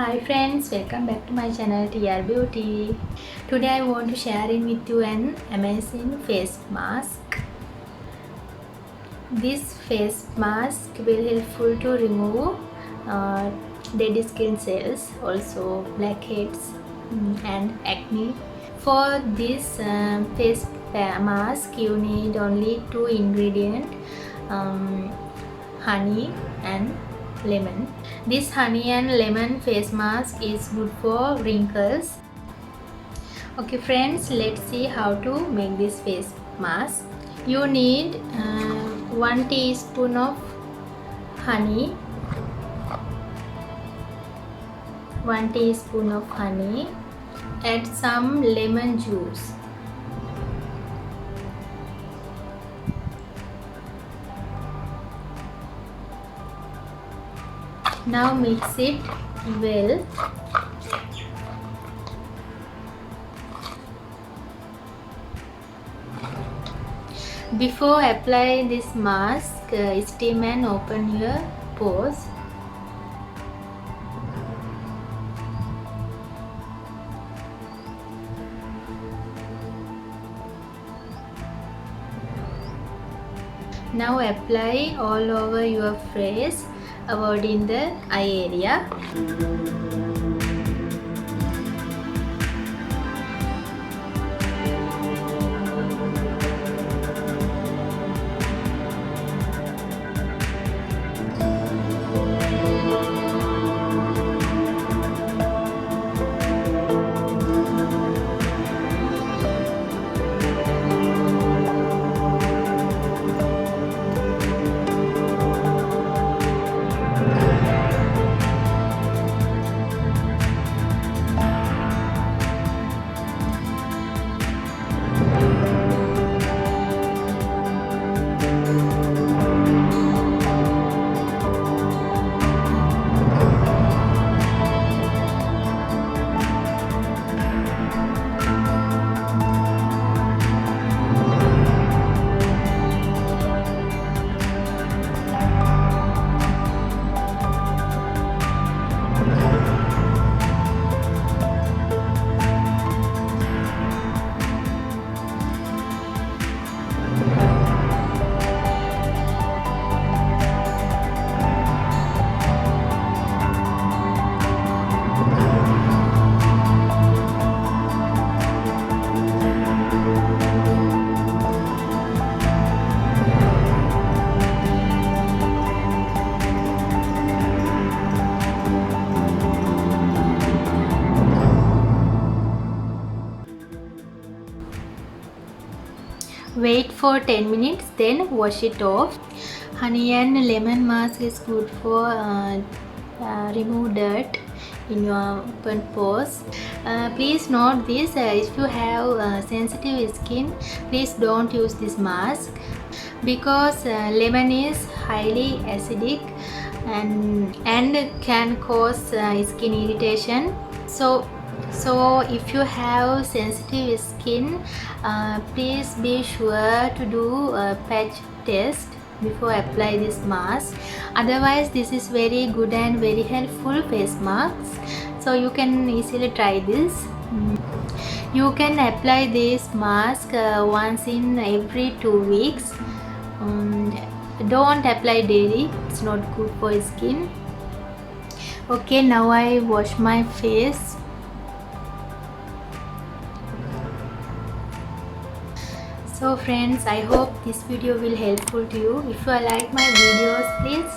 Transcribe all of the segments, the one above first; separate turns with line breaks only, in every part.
Hi friends, welcome back to my channel TR Beauty. Today I want to share with you an amazing face mask. This face mask will helpful to remove dead skin cells, also blackheads and acne. For this face mask you need only two ingredients, honey and lemon. This honey and lemon face mask is good for wrinkles. Okay friends, let's see how to make this face mask. You need 1 teaspoon of honey, 1 teaspoon of honey, add some lemon juice. Now mix it well. Before apply this mask, steam and open your pores. Now apply all over your face, avoiding the eye area. Wait for 10 minutes, then wash it off. Honey and lemon mask is good for remove dirt in your open pores. Please note this, if you have sensitive skin, please don't use this mask because lemon is highly acidic and can cause skin irritation. So if you have sensitive skin, please be sure to do a patch test before apply this mask. Otherwise this is very good and very helpful face mask, so you can easily try this. You can apply this mask once in every 2 weeks. Don't apply daily, it's not good for skin. Okay, now I wash my face. So friends, I hope this video will helpful to you. If you like my videos, please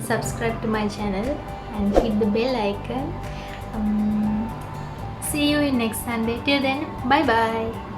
subscribe to my channel and hit the bell icon. See you in next Sunday. Till then, bye bye.